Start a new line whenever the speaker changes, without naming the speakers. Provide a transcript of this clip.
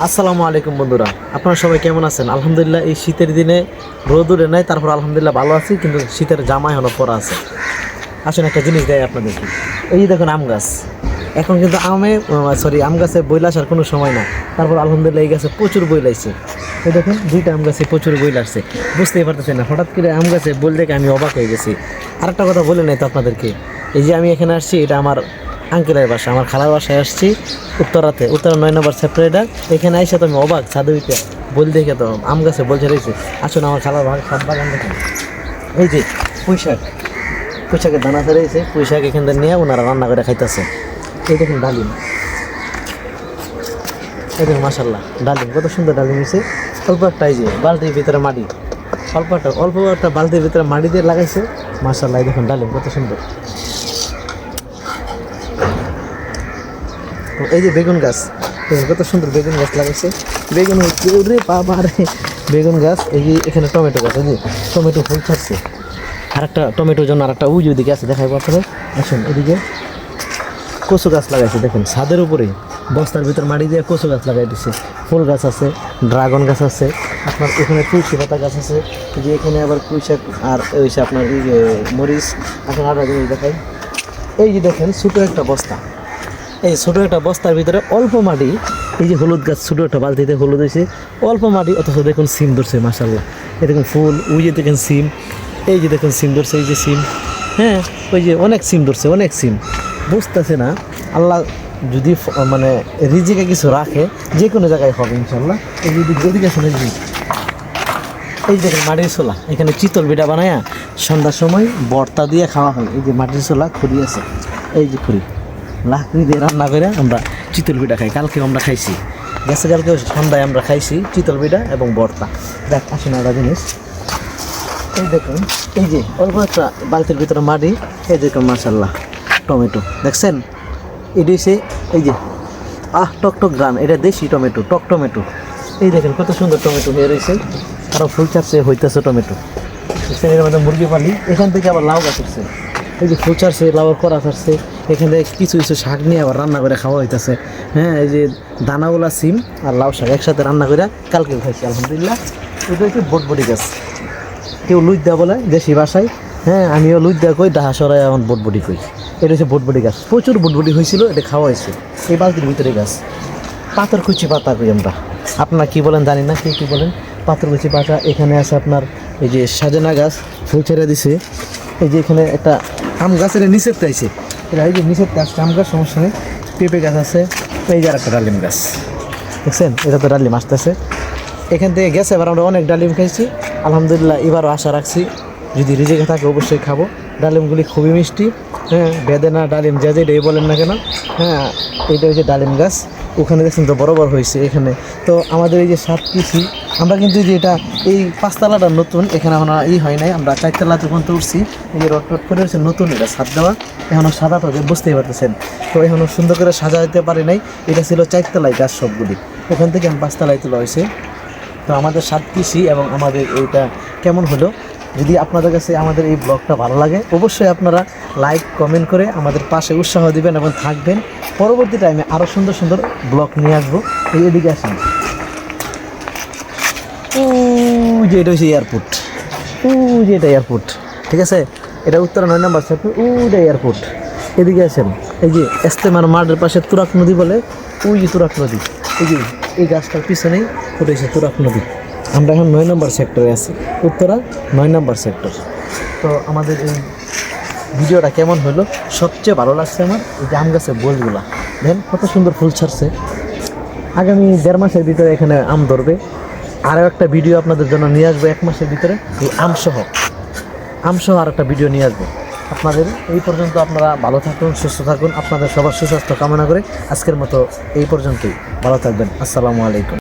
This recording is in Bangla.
আসসালামু আলাইকুম বন্ধুরা, আপনারা সবাই কেমন আছেন? আলহামদুলিল্লাহ এই শীতের দিনে রোদ উঠে নাই, তারপর আলহামদুলিল্লাহ ভালো আছি, কিন্তু শীতের জামা এখনো পরা আছে। আসুন একটা জিনিস দেয় আপনাদেরকে। এই যে দেখুন আম গাছ, এখন কিন্তু আম গাছে বইল আসার কোনো সময় না। তারপর আলহামদুলিল্লাহ এই গাছে প্রচুর বইল আসছে। এই দেখুন দুইটা আম গাছে প্রচুর বইল আসছে, বুঝতেই পারতেছেন না। হঠাৎ করে আম গাছে বইল দেখে আমি অবাক হয়ে গেছি। আরেকটা কথা বলে নাই তো আপনাদেরকে, এই যে আমি এখানে আসছি, এটা আমার আঙ্কেলের বাসা, আমার খালার বাসায় আসছি উত্তরা 9 নম্বর সেক্টর। এটা এখানে আইসা তো আমি অবাক, ছাদে উঠে বল দেখে তো আম গাছে বলছে রয়েছে। আসুন আমার খালার ছাদ বাগান দেখেন। এই যে পুঁইশাকের দানা রয়েছে, পুঁইশাক এখান থেকে নিয়ে ওনারা রান্না করে খাইতেছে। এই দেখুন ডালিম, এই দেখুন মাশাল্লাহ ডালিম, কত সুন্দর ডালিম হয়েছে। অল্প একটা এই যে বালতির ভিতরে মাটি, অল্প একটা বালতির ভিতরে মাটি দিয়ে লাগাইছে। মাশাল্লাহ এই দেখুন ডালিম কত সুন্দর। এই যে বেগুন গাছ, কত সুন্দর বেগুন গাছ লাগাইছে। বেগুন হচ্ছে রে বাবা রে, বেগুন গাছ। এই যে এখানে টমেটো গাছ, এই যে টমেটো ফুল ছাড়ছে। আর একটা টমেটোর জন্য আর একটা উঁচু দিকে আছে, দেখাই পাচ্ছে। আসুন এদিকে কচু গাছ লাগাইছে, দেখেন ছাদের উপরে বস্তার ভিতর মাটি দিয়ে কচু গাছ লাগাই দিচ্ছে। ফুল গাছ আছে, ড্রাগন গাছ আছে, আপনার এখানে তুলসী পাতা গাছ আছে। যে এখানে আবার পুঁইশাক আর ওই আপনার এই যে মরিচ। এখন আরও জিনিস দেখাই, এই যে দেখেন ছোটো একটা বস্তা, এই ছোটো একটা বস্তার ভিতরে অল্প মাটি। এই যে হলুদ গাছ, ছোটো একটা বালতিতে হলুদ হয়েছে, অল্প মাটি, অথচ দেখুন সিম ধরছে মাশাল্লাহ। এই দেখুন ফুল, ওই যে দেখেন সিম, এই যে দেখুন সিম ধরছে, এই যে সিম, হ্যাঁ ওই যে অনেক সিম ধরছে, অনেক সিম। বুঝতেছে না, আল্লাহ যদি মানে রিজিকে কিছু রাখে যে কোনো জায়গায় হবে ইনশাল্লাহ। এই যদি গদিকে শুনে এই যে দেখেন মাটির ছোলা, এখানে চিতল পিঠা বানায়া সন্ধ্যার সময় ভর্তা দিয়ে খাওয়া হয়। এই যে মাটির ছোলা খুঁড়ি আছে, এই যে খুঁড়ি লাকড়ি দিয়ে রান্না করে আমরা চিতল পিঠা খাই। কালকেও আমরা খাইছি, কালকেও সন্ধ্যায় আমরা খাইছি চিতল পিঠা এবং ভর্তা। দেখ আসুন একটা জিনিস, এই দেখুন এই যে অল্প একটা বালতির ভিতরে মাটি। এই দেখুন মাশাল্লাহ টমেটো দেখছেন, এটি হচ্ছে এই যে টকটক গ্রাম, এটা দেশি টমেটো, টক টমেটো। এই দেখেন কত সুন্দর টমেটো হয়ে রয়েছে, আরও ফুল চাষে হইতেছে টমেটো। এর মধ্যে মুরগি পালি, এখান থেকে আবার লাউ গাছ উঠছে, এই যে ফুল চাষে লাউর করা চাষছে। এখান থেকে কিছু শাক নিয়ে আবার রান্না করে খাওয়া হইতেছে। হ্যাঁ এই যে দানাওয়ালা সিম আর লাউ শাক একসাথে রান্না করে কালকে খাইছি আলহামদুলিল্লাহ। এটা হচ্ছে বটবটি গাছ, কেউ লুইদা বলে দেশি ভাষায়, হ্যাঁ আমিও লুইদা কই, ডাহা সরাই আমার বটবটি কই। এটা হচ্ছে বটবটি গাছ, প্রচুর বটবটি হয়েছিল, এটা খাওয়া হয়েছে এই বালতির ভিতরে গাছ। পাথরকুচি পাতা কই আমরা, আপনারা কী বলেন জানি না, কী বলেন পাথরকুচি পাতা। এখানে আছে আপনার এই যে সাজনা গাছ, ফুল ছেড়ে দিছে। এই যে এখানে একটা আম গাছ, এটা নিচের চাইছে, এটা এই যে নিচের আসছে আম গাছ, সমস্যা নেই। পেঁপে গাছ আছে, এই যে আর একটা ডালিম গাছ দেখছেন, এটা তো ডালিম আসতেছে। এখান থেকে গেছে, এবার আমরা অনেক ডালিম খাইছি আলহামদুলিল্লাহ। এবারও আশা রাখছি যদি রিজেকে থাকে অবশ্যই খাবো। ডালিমগুলি খুবই মিষ্টি, হ্যাঁ বেদেনা ডালিম যে যেটাই বলেন না কেন। হ্যাঁ এইটা হচ্ছে ডালিম গাছ, ওখানে দেখছেন তো বরাবর হয়েছে এখানে। তো আমাদের এই যে 7 কৃষি, আমরা কিন্তু যে এটা এই 5তলাটা নতুন, এখানে এখন হয় নাই, আমরা 4তলাতে পর্যন্ত উঠছি। এই যে রট করে হচ্ছে নতুন, এটা ছাদ দেওয়া, এখনও সাজাতে হবে, বুঝতেই পারতেছেন। তো এখনও সুন্দর করে সাজাতে পারি নাই, এটা ছিল 4তলায় গাছ সবগুলি, ওখান থেকে আমি 5তলায় তোলা হয়েছে। তো আমাদের 7 কৃষি এবং আমাদের এইটা কেমন হলো, যদি আপনাদের কাছে আমাদের এই ব্লগটা ভালো লাগে অবশ্যই আপনারা লাইক কমেন্ট করে আমাদের পাশে উৎসাহ দিবেন এবং থাকবেন। পরবর্তী টাইমে আরও সুন্দর সুন্দর ব্লগ নিয়ে আসবো। এদিকে আসেন, যে এটা হচ্ছে এয়ারপোর্ট, যে এটা এয়ারপোর্ট, ঠিক আছে, এটা উত্তরা 9 নম্বর সেক্টর, এটা এয়ারপোর্ট। এদিকে আসেন, এই যে ইস্তেমার মাঠের পাশে তুরাক নদী বলে, ওই যে তুরাক নদী, এই যে এই গাছটার পিছনেই ওটা হচ্ছে তুরাক নদী। আমরা এখন 9 নম্বর সেক্টরে আছি, উত্তরা 9 নম্বর সেক্টর। তো আমাদের এই ভিডিওটা কেমন হলো, সবচেয়ে ভালো লাগছে আমার এই যে আম গাছের বোলগুলা, দেখেন কত সুন্দর ফুল ছাড়ছে। আগামী 1.5 মাসের ভিতরে এখানে আম ধরবে। আরও একটা ভিডিও আপনাদের জন্য নিয়ে আসবো 1 মাসের ভিতরে, এই আমসহ আর একটা ভিডিও নিয়ে আসবো আপনাদের। এই পর্যন্ত আপনারা ভালো থাকুন, সুস্থ থাকুন, আপনাদের সবার সুস্বাস্থ্য কামনা করে আজকের মতো এই পর্যন্তই। ভালো থাকবেন, আসসালামু আলাইকুম।